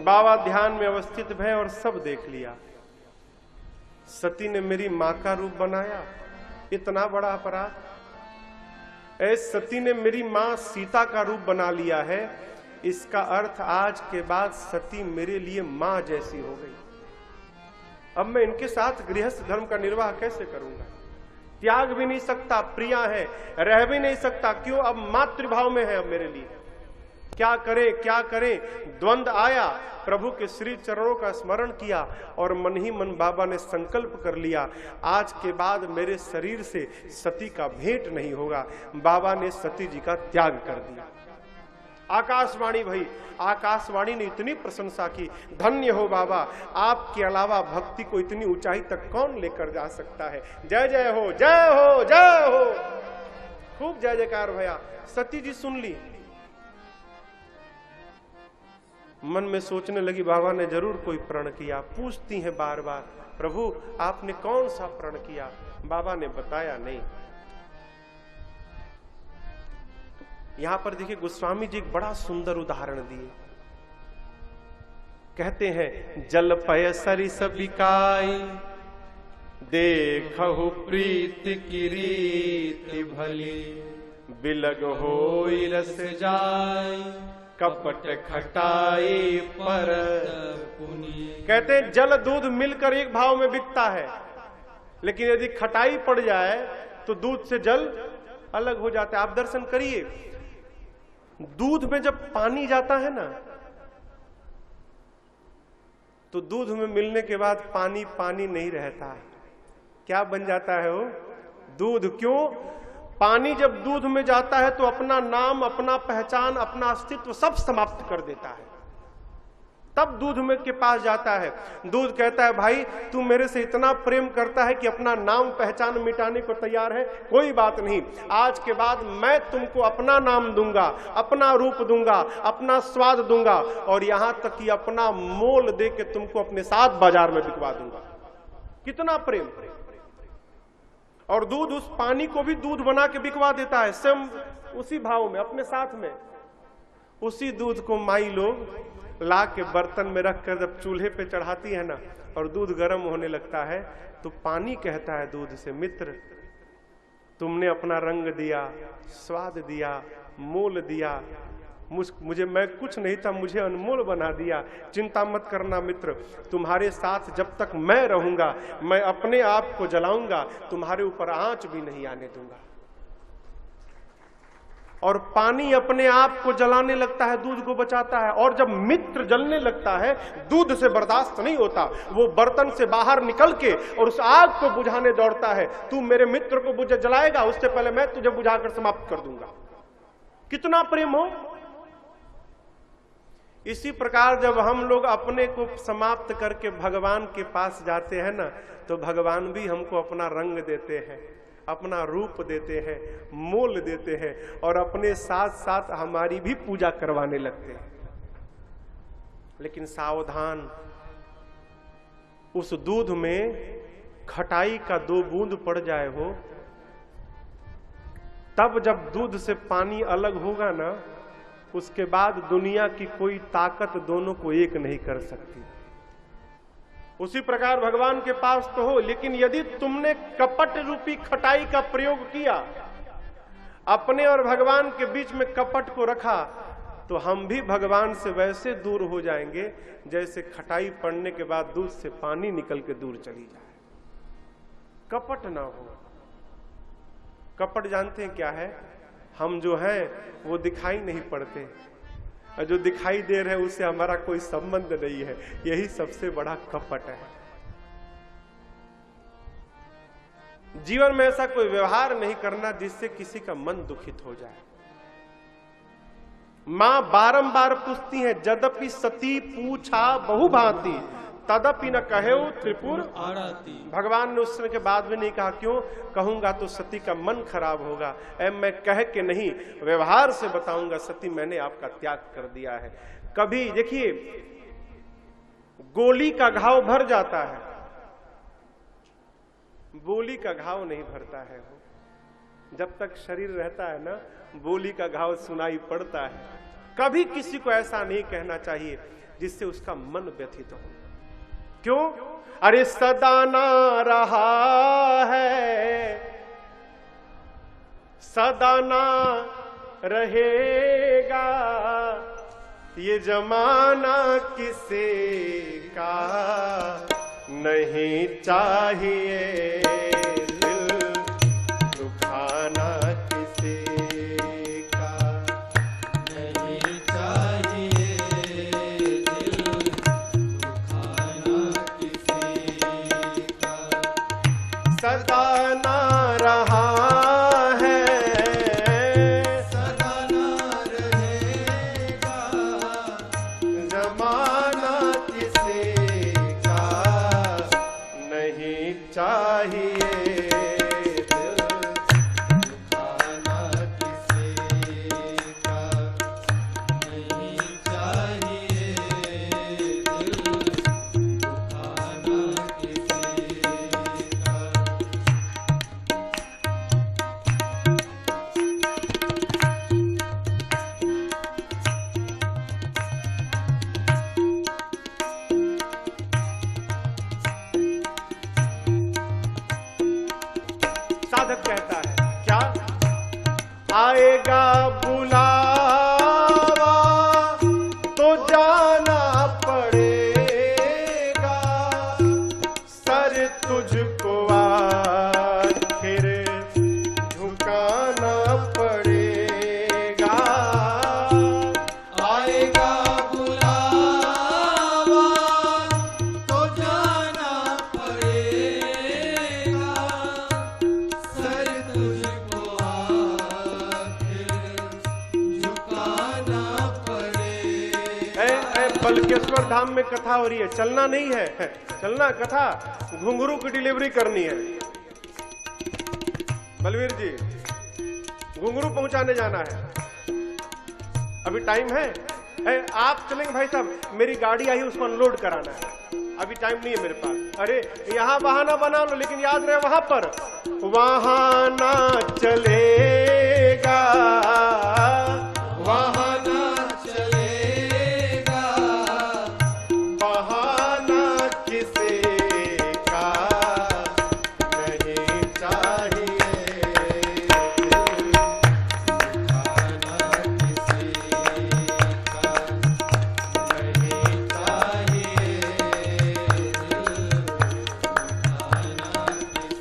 बाबा ध्यान में अवस्थित भय और सब देख लिया। सती ने मेरी मां का रूप बनाया, इतना बड़ा अपराध। ऐस सती ने मेरी मां सीता का रूप बना लिया है, इसका अर्थ आज के बाद सती मेरे लिए मां जैसी हो गई। अब मैं इनके साथ गृहस्थ धर्म का निर्वाह कैसे करूंगा? त्याग भी नहीं सकता, प्रिया है, रह भी नहीं सकता। क्यों? अब मातृभाव में है अब मेरे लिए। क्या करें क्या करें? द्वंद आया। प्रभु के श्री चरणों का स्मरण किया और मन ही मन बाबा ने संकल्प कर लिया, आज के बाद मेरे शरीर से सती का भेंट नहीं होगा। बाबा ने सती जी का त्याग कर दिया। आकाशवाणी भई, आकाशवाणी ने इतनी प्रशंसा की, धन्य हो बाबा, आपके अलावा भक्ति को इतनी ऊंचाई तक कौन लेकर जा सकता है। जय जय हो, जय हो, जय हो। खूब जय जयकार भया। सती जी सुन ली, मन में सोचने लगी बाबा ने जरूर कोई प्रण किया। पूछती हैं बार बार, प्रभु आपने कौन सा प्रण किया? बाबा ने बताया नहीं। यहां पर देखिए गोस्वामी जी एक बड़ा सुंदर उदाहरण दिए। कहते हैं, जल पय सरिस बिकाई, देखहु प्रीति की रीति भली, बिलग होई रस जाई, कपट खटाई पर पुनि। कहते हैं जल दूध मिलकर एक भाव में बिकता है, लेकिन यदि खटाई पड़ जाए तो दूध से जल अलग हो जाता है। आप दर्शन करिए, दूध में जब पानी जाता है ना, तो दूध में मिलने के बाद पानी पानी नहीं रहता। क्या बन जाता है वो? दूध। क्यों? पानी जब दूध में जाता है तो अपना नाम, अपना पहचान, अपना अस्तित्व सब समाप्त कर देता है। तब दूध में के पास जाता है। दूध कहता है, भाई तू मेरे से इतना प्रेम करता है कि अपना नाम पहचान मिटाने को तैयार है, कोई बात नहीं, आज के बाद मैं तुमको अपना नाम दूंगा, अपना रूप दूंगा, अपना स्वाद दूंगा, और यहां तक कि अपना मोल दे के तुमको अपने साथ बाजार में बिकवा दूंगा। कितना प्रेम! और दूध उस पानी को भी दूध बना के बिकवा देता है, स्वयं उसी भाव में, अपने साथ में। उसी दूध को माई लोग ला के बर्तन में रखकर जब चूल्हे पे चढ़ाती है ना, और दूध गर्म होने लगता है, तो पानी कहता है दूध से, मित्र तुमने अपना रंग दिया, स्वाद दिया, मोल दिया, मुझे मैं कुछ नहीं था, मुझे अनमोल बना दिया। चिंता मत करना मित्र, तुम्हारे साथ जब तक मैं रहूंगा, मैं अपने आप को जलाऊंगा, तुम्हारे ऊपर आंच भी नहीं आने दूंगा। और पानी अपने आप को जलाने लगता है, दूध को बचाता है। और जब मित्र जलने लगता है, दूध से बर्दाश्त नहीं होता, वो बर्तन से बाहर निकल के और उस आग को बुझाने दौड़ता है। तू मेरे मित्र को बुझ जलाएगा, उससे पहले मैं तुझे बुझाकर समाप्त कर दूंगा। कितना प्रेम हो! इसी प्रकार जब हम लोग अपने को समाप्त करके भगवान के पास जाते हैं ना, तो भगवान भी हमको अपना रंग देते हैं, अपना रूप देते हैं, मोल देते हैं, और अपने साथ साथ हमारी भी पूजा करवाने लगते हैं। लेकिन सावधान, उस दूध में खटाई का 2 बूंद पड़ जाए हो, तब जब दूध से पानी अलग होगा ना, उसके बाद दुनिया की कोई ताकत दोनों को एक नहीं कर सकती। उसी प्रकार भगवान के पास तो हो, लेकिन यदि तुमने कपट रूपी खटाई का प्रयोग किया, अपने और भगवान के बीच में कपट को रखा, तो हम भी भगवान से वैसे दूर हो जाएंगे जैसे खटाई पड़ने के बाद दूध से पानी निकल के दूर चली जाए। कपट ना हो। कपट जानते हैं क्या है? हम जो हैं वो दिखाई नहीं पड़ते, और जो दिखाई दे रहे हैं उससे हमारा कोई संबंध नहीं है। यही सबसे बड़ा कपट है। जीवन में ऐसा कोई व्यवहार नहीं करना जिससे किसी का मन दुखित हो जाए। मां बारंबार पूछती है, यद्यपि सती पूछा बहुभांति, तदपि न कहेउ त्रिपुर आरती। भगवान ने उस समय के बाद भी नहीं कहा, क्यों? कहूंगा तो सती का मन खराब होगा। मैं कह के नहीं, व्यवहार से बताऊंगा, सती मैंने आपका त्याग कर दिया है। कभी देखिए, गोली का घाव भर जाता है, बोली का घाव नहीं भरता है। जब तक शरीर रहता है ना, बोली का घाव सुनाई पड़ता है। कभी किसी को ऐसा नहीं कहना चाहिए। जिससे उसका मन व्यथित हो। क्यों? अरे सदा ना रहा है, सदा ना रहेगा, ये जमाना किसी का नहीं चाहिए, दिल दुखाना किसी का नहीं चाहिए, दिल दुखाना किसी का। सदा ना रहा है, सदा ना रहेगा, जमाना किसी का नहीं चाहिए, दिल दुखाना किसी का नहीं चाहिए, दिल दुखाना किसी का। साधक कहता है क्या? आएगा बुलावा तो जाना पड़ेगा, सर तुझको आखिर झुकाना पड़ेगा। आएगा बुलावा तो जाना पड़ेगा, सर तुझको आखिर झुकाना पड़ेगा। बलकेश्वर धाम में कथा हो रही है, चलना नहीं है, चलना कथा, घुंघरू की डिलीवरी करनी है। बलवीर जी घुंघरू पहुंचाने जाना है, अभी टाइम है। आप चलेंगे भाई साहब, मेरी गाड़ी आई है उसको अनलोड कराना है, अभी टाइम नहीं है मेरे पास। अरे यहाँ बहाना बना लो, लेकिन याद रहे वहां पर वहां ना चलेगा, वहां ना चलेगा, बहाना किसी का नहीं चाहिए, दिल दुखाना किसी का नहीं चाहिए, दिल दुखाना किसी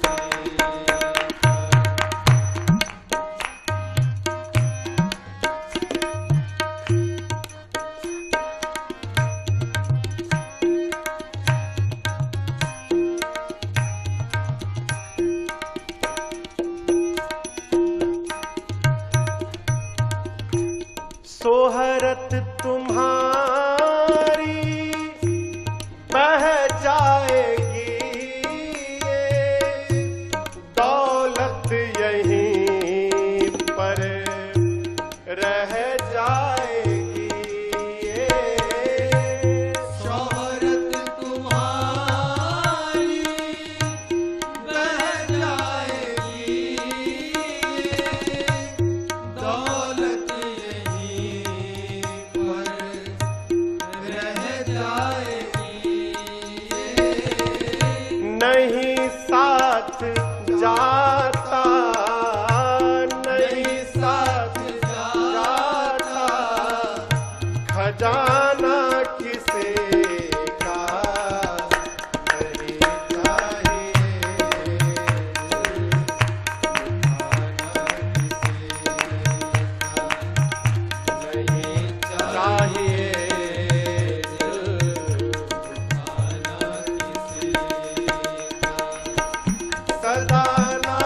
सोहरत तुम्हारी बह जाएगी, ये दौलत यहीं पर रह जाएगी, ये शोहरत तुम्हारी बह जाएगी, दौलत यहीं पर रह जाएगी, नहीं साथ जाता, नहीं साथ जाता, खजाना किसी का नहीं चाहिए, नहीं चाहिए, सदा ना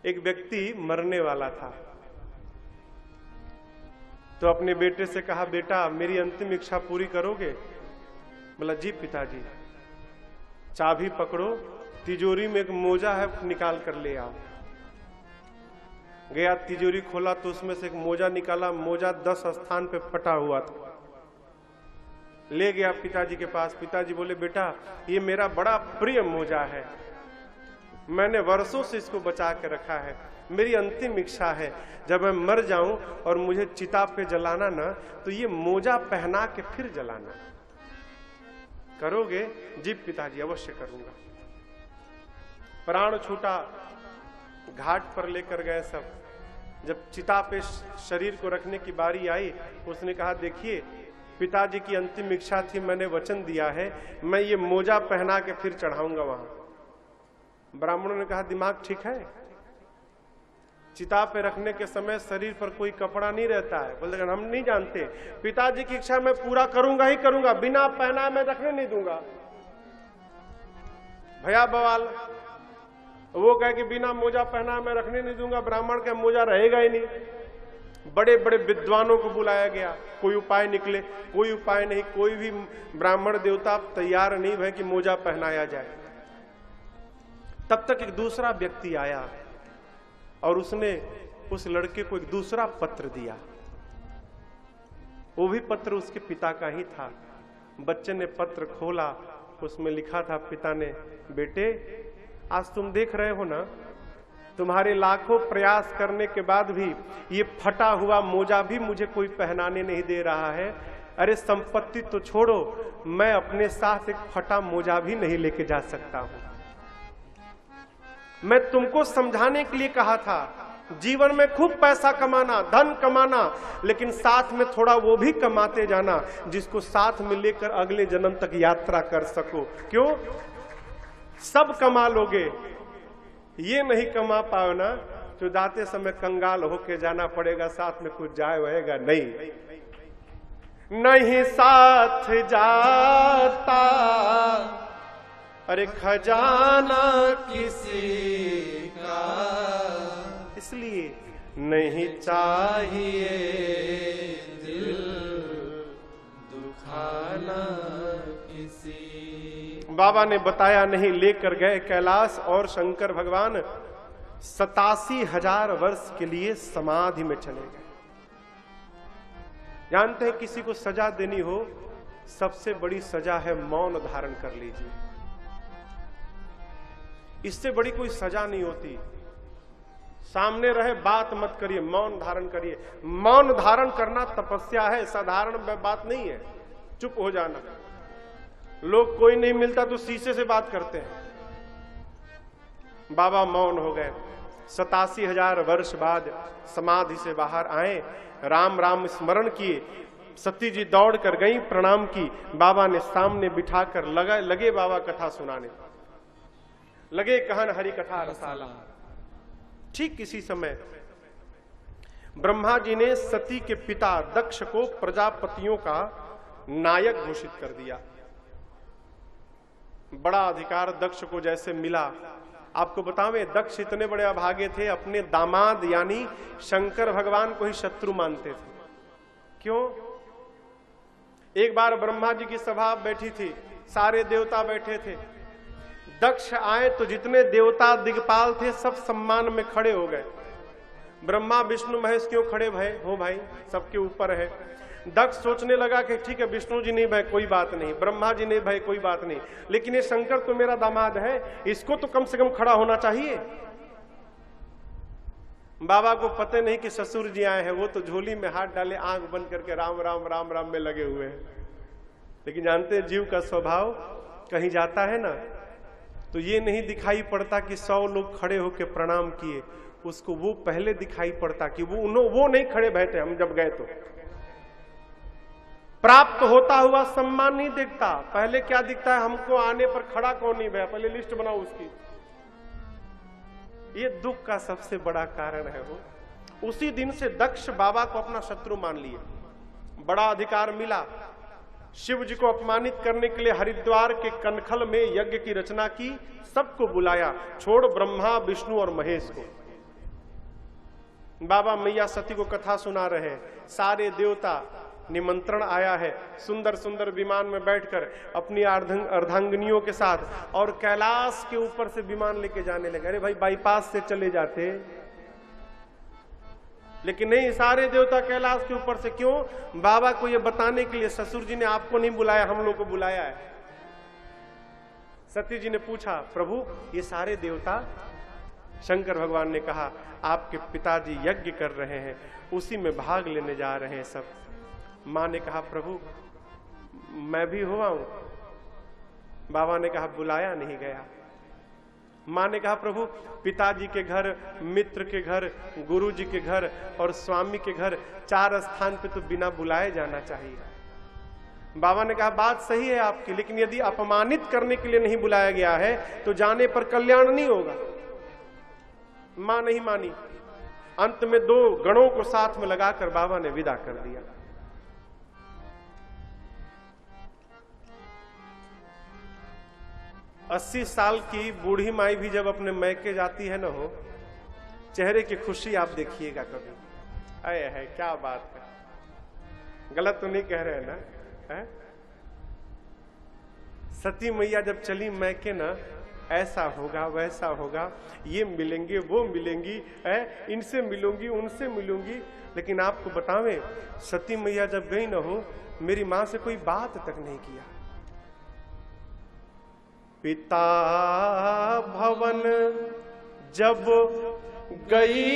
एक व्यक्ति मरने वाला था, तो अपने बेटे से कहा, बेटा मेरी अंतिम इच्छा पूरी करोगे? बोला, जी पिताजी। चाबी पकड़ो, तिजोरी में एक मोजा है, निकाल कर ले आओ। गया, तिजोरी खोला तो उसमें से एक मोजा निकाला। मोजा 10 स्थान पे फटा हुआ था। ले गया पिताजी के पास। पिताजी बोले, बेटा ये मेरा बड़ा प्रिय मोजा है, मैंने वर्षों से इसको बचा के रखा है। मेरी अंतिम इच्छा है जब मैं मर जाऊं और मुझे चिता पे जलाना ना, तो ये मोजा पहना के फिर जलाना। करोगे? जी पिताजी, अवश्य करूंगा। प्राण छूटा, घाट पर लेकर गए सब। जब चिता पे शरीर को रखने की बारी आई, उसने कहा, देखिए पिताजी की अंतिम इच्छा थी, मैंने वचन दिया है, मैं ये मोजा पहना के फिर चढ़ाऊंगा वहां। ब्राह्मणों ने कहा, दिमाग ठीक है? चिता पे रखने के समय शरीर पर कोई कपड़ा नहीं रहता है। बोलते हम नहीं जानते, पिताजी की इच्छा मैं पूरा करूंगा ही करूंगा, बिना पहना मैं रखने नहीं दूंगा। भैया बवाल, वो कहे कि बिना मोजा पहना मैं रखने नहीं दूंगा। ब्राह्मण का मोजा रहेगा ही नहीं। बड़े बड़े विद्वानों को बुलाया गया, कोई उपाय निकले, कोई उपाय नहीं। कोई भी ब्राह्मण देवता तैयार नहीं भय कि मोजा पहनाया जाए। तब तक एक दूसरा व्यक्ति आया और उसने उस लड़के को एक दूसरा पत्र दिया। वो भी पत्र उसके पिता का ही था। बच्चे ने पत्र खोला, उसमें लिखा था पिता ने, बेटे आज तुम देख रहे हो ना, तुम्हारे लाखों प्रयास करने के बाद भी ये फटा हुआ मोजा भी मुझे कोई पहनाने नहीं दे रहा है। अरे संपत्ति तो छोड़ो, मैं अपने साथ एक फटा मोजा भी नहीं लेके जा सकता हूं। मैं तुमको समझाने के लिए कहा था, जीवन में खूब पैसा कमाना, धन कमाना, लेकिन साथ में थोड़ा वो भी कमाते जाना जिसको साथ में लेकर अगले जन्म तक यात्रा कर सको। क्यों? सब कमा लोगे, ये नहीं कमा पाओ ना तो जाते समय कंगाल होके जाना पड़ेगा, साथ में कुछ जाए रहेगा नहीं। नहीं साथ जाता अरे खजाना किसी का, इसलिए नहीं चाहिए दिल दुखाना किसी। बाबा ने बताया नहीं, लेकर गए कैलाश और शंकर भगवान 87,000 वर्ष के लिए समाधि में चले गए। जानते हैं किसी को सजा देनी हो, सबसे बड़ी सजा है मौन धारण कर लीजिए। इससे बड़ी कोई सजा नहीं होती। सामने रहे बात मत करिए, मौन धारण करिए। मौन धारण करना तपस्या है, साधारण बात नहीं है। चुप हो जाना। लोग कोई नहीं मिलता तो शीशे से बात करते हैं। बाबा मौन हो गए। 87,000 वर्ष बाद समाधि से बाहर आए, राम राम स्मरण किए। सती जी दौड़ कर गई, प्रणाम की। बाबा ने सामने बिठाकर लगे बाबा कथा सुनाने, लगे कहन हरि कथा रसाला। ठीक इसी समय ब्रह्मा जी ने सती के पिता दक्ष को प्रजापतियों का नायक घोषित कर दिया। बड़ा अधिकार दक्ष को जैसे मिला। आपको बतावें, दक्ष इतने बड़े अभागे थे, अपने दामाद यानी शंकर भगवान को ही शत्रु मानते थे। क्यों? एक बार ब्रह्मा जी की सभा बैठी थी, सारे देवता बैठे थे। दक्ष आए तो जितने देवता दिग्पाल थे सब सम्मान में खड़े हो गए। ब्रह्मा विष्णु महेश क्यों खड़े भय हो भाई, सबके ऊपर है। दक्ष सोचने लगा कि ठीक है, विष्णु जी नहीं भय कोई बात नहीं, ब्रह्मा जी नहीं भय कोई बात नहीं, लेकिन ये शंकर तो मेरा दामाद है, इसको तो कम से कम खड़ा होना चाहिए। बाबा को पता नहीं कि ससुर जी आए हैं, वो तो झोली में हाथ डाले, आंख बंद करके राम राम राम राम में लगे हुए हैं। लेकिन जानते हैं जीव का स्वभाव, कहीं जाता है ना तो ये नहीं दिखाई पड़ता कि 100 लोग खड़े होकर प्रणाम किए, उसको वो पहले दिखाई पड़ता कि वो नहीं खड़े बैठे। हम जब गए तो प्राप्त होता हुआ सम्मान नहीं दिखता, पहले क्या दिखता है, हमको आने पर खड़ा कौन नहीं भैया, पहले लिस्ट बनाओ उसकी। ये दुख का सबसे बड़ा कारण है। वो उसी दिन से दक्ष बाबा को अपना शत्रु मान लिए। बड़ा अधिकार मिला। शिव जी को अपमानित करने के लिए हरिद्वार के कनखल में यज्ञ की रचना की, सबको बुलाया, छोड़ ब्रह्मा विष्णु और महेश को। बाबा मैया सती को कथा सुना रहे हैं, सारे देवता निमंत्रण आया है, सुंदर सुंदर विमान में बैठकर अपनी अर्धांगिनियों के साथ, और कैलाश के ऊपर से विमान लेके जाने लगे। अरे भाई बाईपास से चले जाते, लेकिन नहीं, सारे देवता कैलाश के ऊपर से। क्यों? बाबा को ये बताने के लिए ससुर जी ने आपको नहीं बुलाया, हम लोग को बुलाया है। सती जी ने पूछा, प्रभु ये सारे देवता? शंकर भगवान ने कहा, आपके पिताजी यज्ञ कर रहे हैं, उसी में भाग लेने जा रहे हैं सब। मां ने कहा, प्रभु मैं भी हुआ हूं। बाबा ने कहा, बुलाया नहीं गया। मां ने कहा, प्रभु पिताजी के घर, मित्र के घर, गुरु जी के घर और स्वामी के घर, 4 स्थान पे तो बिना बुलाए जाना चाहिए। बाबा ने कहा, बात सही है आपकी, लेकिन यदि अपमानित करने के लिए नहीं बुलाया गया है तो जाने पर कल्याण नहीं होगा। मां नहीं मानी। अंत में 2 गणों को साथ में लगाकर बाबा ने विदा कर दिया। अस्सी साल की बूढ़ी माई भी जब अपने मैके जाती है ना हो, चेहरे की खुशी आप देखिएगा कभी। अरे है, क्या बात है, गलत तो नहीं कह रहे हैं ना? है? सती मैया जब चली मैके ना, ऐसा होगा वैसा होगा, ये मिलेंगे वो मिलेंगी, इनसे मिलूंगी उनसे मिलूंगी। लेकिन आपको बतावें, सती मैया जब गई ना हो, मेरी मां से कोई बात तक नहीं किया। पिता भवन जब गई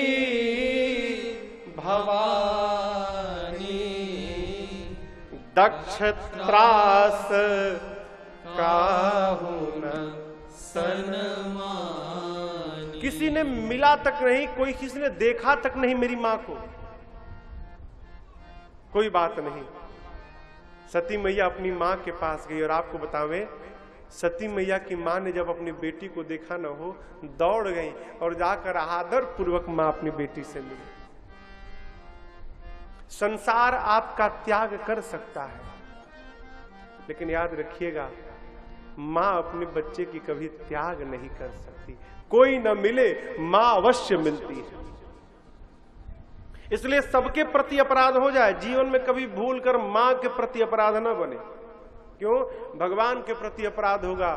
भवानी, दक्ष त्रास काहू न सनमानी। किसी ने मिला तक नहीं, कोई किसी ने देखा तक नहीं मेरी मां को, कोई बात नहीं। सती मैया अपनी मां के पास गई, और आपको बतावें, सती मैया की मां ने जब अपनी बेटी को देखा ना हो, दौड़ गई और जाकर आदर पूर्वक मां अपनी बेटी से मिली। संसार आपका त्याग कर सकता है, लेकिन याद रखिएगा, मां अपने बच्चे की कभी त्याग नहीं कर सकती। कोई न मिले, मां अवश्य मिलती है। इसलिए सबके प्रति अपराध हो जाए, जीवन में कभी भूल कर मां के प्रति अपराध न बने। क्यों? भगवान के प्रति अपराध होगा,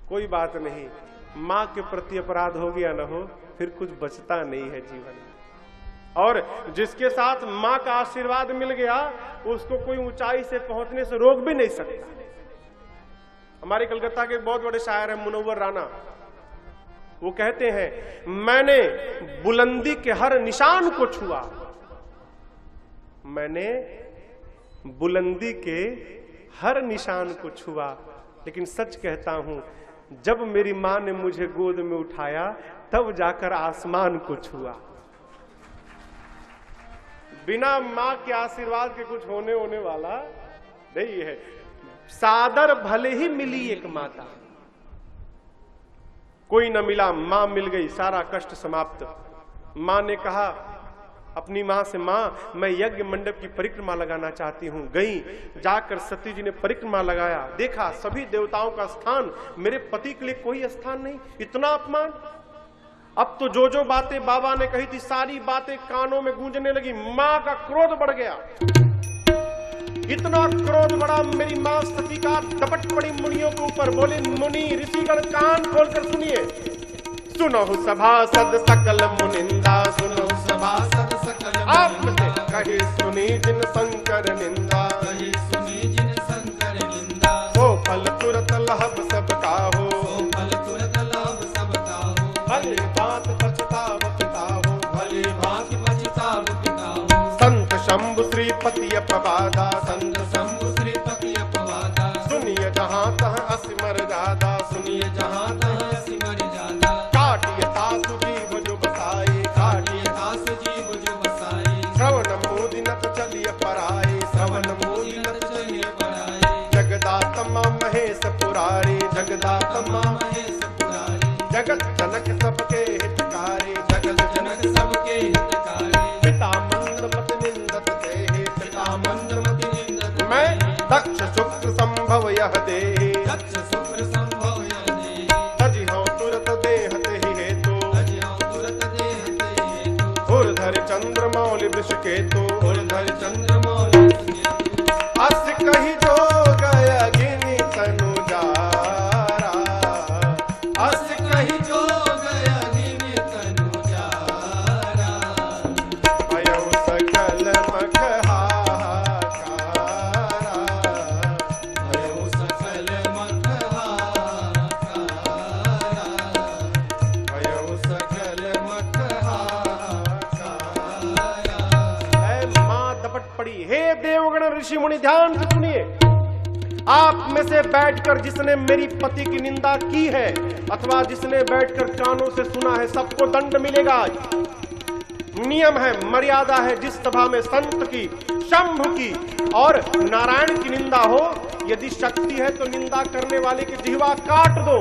कोई बात नहीं, मां के प्रति अपराध हो गया ना हो, फिर कुछ बचता नहीं है जीवन में। और जिसके साथ मां का आशीर्वाद मिल गया, उसको कोई ऊंचाई से पहुंचने से रोक भी नहीं सकता। हमारे कलकत्ता के एक बहुत बड़े शायर हैं मुनव्वर राना, वो कहते हैं, मैंने बुलंदी के हर निशान को छुआ, मैंने बुलंदी के हर निशान को छुआ, लेकिन सच कहता हूं, जब मेरी मां ने मुझे गोद में उठाया, तब जाकर आसमान को छुआ। बिना मां के आशीर्वाद के कुछ होने वाला नहीं है। सादर भले ही मिली एक माता, कोई न मिला, मां मिल गई, सारा कष्ट समाप्त। मां ने कहा अपनी मां से, मां मैं यज्ञ मंडप की परिक्रमा लगाना चाहती हूं। गई, जाकर सती जी ने परिक्रमा लगाया, देखा सभी देवताओं का स्थान, मेरे पति के लिए कोई स्थान नहीं। इतना अपमान। अब तो जो जो बातें बाबा ने कही थी, सारी बातें कानों में गूंजने लगी। मां का क्रोध बढ़ गया, इतना क्रोध बढ़ा, मेरी मां सती का दपट पड़ी मुनियों के ऊपर। बोले, मुनि ऋषिगण कान खोलकर सुनिए, सुनो सभासद सकल मुनिंदा, सुनो सभासद सकल आपने कही सुनी जिन शंकर निंदा, कही सुनी जिन शंकर निंदा। हो फल तुरत लहब सबका हो, फल तुरत लहब सबका हो। भले बात पछतावता हो, भले बात पछतावता हो। संत शंभु श्रीपति अपवादा, संत शंभु श्रीपति अपवादा। सुनिए जहां तह असिमर जादा, सुनिए जहां तह असिमर जादा। काटिय तासु जीव जो बसाए, काटिय तासु जीव जो बसाए। श्रवण मोदिनत चलिए पराए, श्रवण मोदिनत चलिए पराए। जगदात्मा महेश पुरारे, जगदात्मा महेश पुरारे। जगत जनक सबके हितकारी, जगत जनक सबके हितकारी। पिता मंद मत निंदत देहि, पिता मंद मत निंदत। मैं दक्ष शुक्र संभव यह देहि, दक्ष शुक्र संभव यह देहि। तजिहो तुरत देहते ही हेतु, तजिहो तुरत देहते हेतु। हो अस कही जोग अग्नि तनु जारा, भयो सकल मख हाहाकारा, भयो सकल मख हाहाकारा, भयो सकल मख हाहाकारा। ऐ मां दपट पड़ी। हे देवगण ऋषि मुनि ध्यान से सुनिए, आप में से बैठकर जिसने मेरी पति की निंदा की है अथवा जिसने बैठकर कानों से सुना है, सबको दंड मिलेगा। नियम है, मर्यादा है, जिस सभा में संत की, शंभु की और नारायण की निंदा हो, यदि शक्ति है तो निंदा करने वाले की जिह्वा काट दो,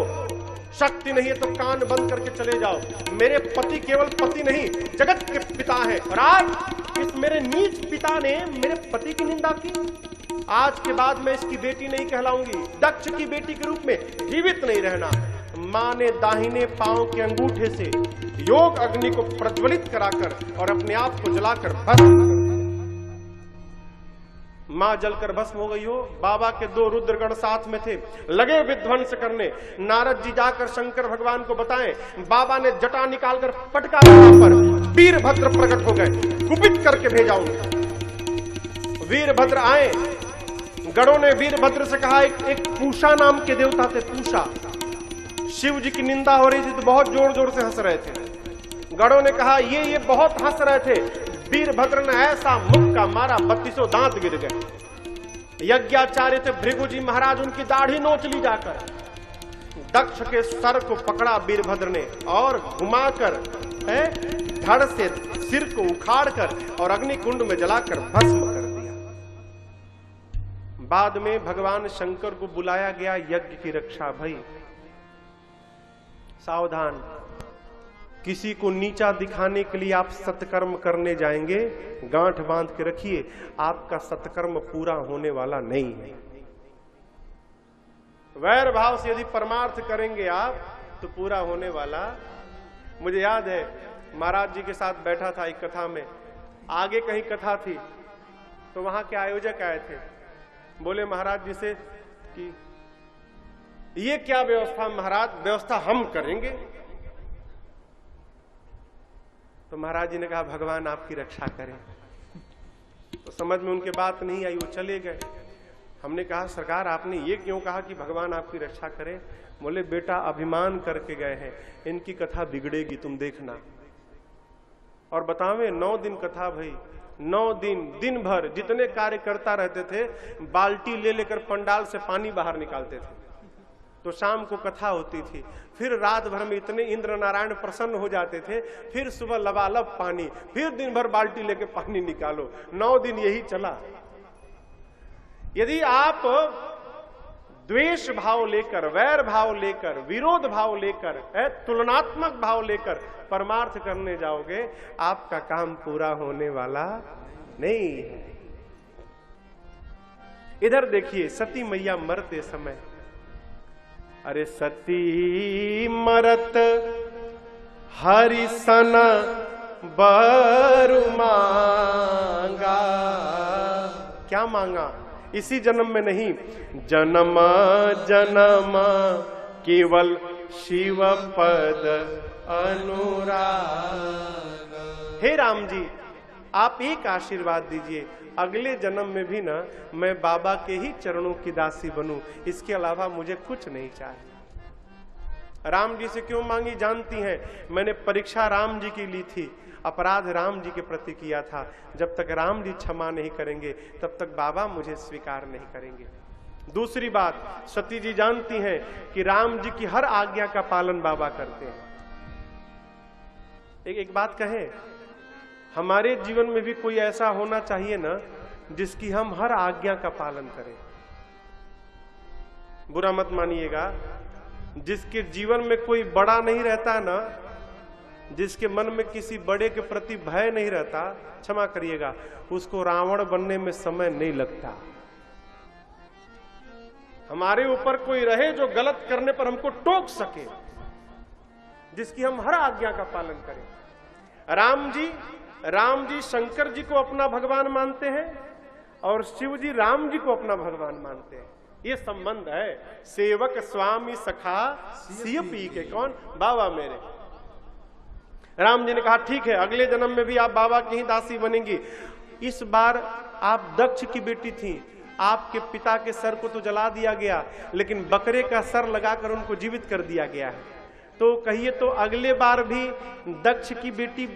शक्ति नहीं है तो कान बंद करके चले जाओ। मेरे पति केवल पति नहीं, जगत के पिता हैं और आज इस मेरे नीच पिता ने मेरे पति की निंदा की। आज के बाद मैं इसकी बेटी नहीं कहलाऊंगी, दक्ष की बेटी के रूप में जीवित नहीं रहना। मां ने दाहिने पांव के अंगूठे से योग अग्नि को प्रज्वलित कराकर और अपने आप को जलाकर भस्म कर दिया। मां जलकर भस्म हो गई हो। बाबा के 2 रुद्रगण साथ में थे, लगे विध्वंस करने। नारद जी जाकर शंकर भगवान को बताएं। बाबा ने जटा निकालकर पटका वहां पर, वीरभद्र प्रकट हो गए, कुपित करके भेजा उनको। वीरभद्र आए, गणों ने वीरभद्र से कहा, एक पूषा नाम के देवता थे, पूषा। शिव जी की निंदा हो रही थी तो बहुत जोर जोर से हंस रहे थे। गणों ने कहा ये बहुत हंस रहे थे। वीरभद्र ने ऐसा मुक्का मारा, 32 दांत गिर गए। यज्ञाचार्य थे भृगु जी महाराज, उनकी दाढ़ी नोच ली जाकर। दक्ष के सर को पकड़ा वीरभद्र ने और घुमाकर धड़ से सिर को उखाड़कर और अग्निकुंड में जलाकर भस्म कर दिया। बाद में भगवान शंकर को बुलाया गया यज्ञ की रक्षा। भाई सावधान, किसी को नीचा दिखाने के लिए आप सत्कर्म करने जाएंगे, गांठ बांध के रखिए, आपका सत्कर्म पूरा होने वाला नहीं है। वैर भाव से यदि परमार्थ करेंगे आप तो पूरा होने वाला। मुझे याद है महाराज जी के साथ बैठा था एक कथा में, आगे कहीं कथा थी तो वहां के आयोजक आए थे, बोले महाराज जी से कि ये क्या व्यवस्था महाराज, व्यवस्था हम करेंगे। तो महाराज जी ने कहा भगवान आपकी रक्षा करें। तो समझ में उनके बात नहीं आई, वो चले गए। हमने कहा सरकार आपने ये क्यों कहा कि भगवान आपकी रक्षा करें। बोले बेटा अभिमान करके गए हैं, इनकी कथा बिगड़ेगी, तुम देखना। और बतावे 9 दिन कथा भाई, 9 दिन दिन भर जितने कार्य करता रहते थे, बाल्टी ले लेकर पंडाल से पानी बाहर निकालते थे। तो शाम को कथा होती थी, फिर रात भर में इतने इंद्र नारायण प्रसन्न हो जाते थे, फिर सुबह लबालब पानी, फिर दिन भर बाल्टी लेके पानी निकालो। 9 दिन यही चला। यदि आप द्वेष भाव लेकर, वैर भाव लेकर, विरोध भाव लेकर, तुलनात्मक भाव लेकर परमार्थ करने जाओगे, आपका काम पूरा होने वाला नहीं है। इधर देखिए, सती मैया मरते समय, अरे सती मरत हरि सन बर मांगा। क्या मांगा? इसी जन्म में नहीं, जन्म जन्म केवल शिव पद अनुराग। हे राम जी, आप एक आशीर्वाद दीजिए, अगले जन्म में भी ना मैं बाबा के ही चरणों की दासी बनूं, इसके अलावा मुझे कुछ नहीं चाहिए। राम जी से क्यों मांगी जानती हैं? मैंने परीक्षा राम जी की ली थी, अपराध राम जी के प्रति किया था। जब तक राम जी क्षमा नहीं करेंगे तब तक बाबा मुझे स्वीकार नहीं करेंगे। दूसरी बात, सती जी जानती हैं कि राम जी की हर आज्ञा का पालन बाबा करते हैं। एक बात कहें, हमारे जीवन में भी कोई ऐसा होना चाहिए ना जिसकी हम हर आज्ञा का पालन करें। बुरा मत मानिएगा, जिसके जीवन में कोई बड़ा नहीं रहता ना, जिसके मन में किसी बड़े के प्रति भय नहीं रहता, क्षमा करिएगा, उसको रावण बनने में समय नहीं लगता। हमारे ऊपर कोई रहे जो गलत करने पर हमको टोक सके, जिसकी हम हर आज्ञा का पालन करें। राम जी शंकर जी को अपना भगवान मानते हैं और शिव जी राम जी को अपना भगवान मानते हैं। ये संबंध है। सेवक स्वामी सखा सिय पी के, कौन? बाबा मेरे। राम जी ने कहा ठीक है, अगले जन्म में भी आप बाबा की ही दासी बनेंगी। इस बार आप दक्ष की बेटी थी, आपके पिता के सर को तो जला दिया गया, लेकिन बकरे का सर लगाकर उनको जीवित कर दिया गया है। तो कहिए तो अगले बार भी दक्ष की बेटी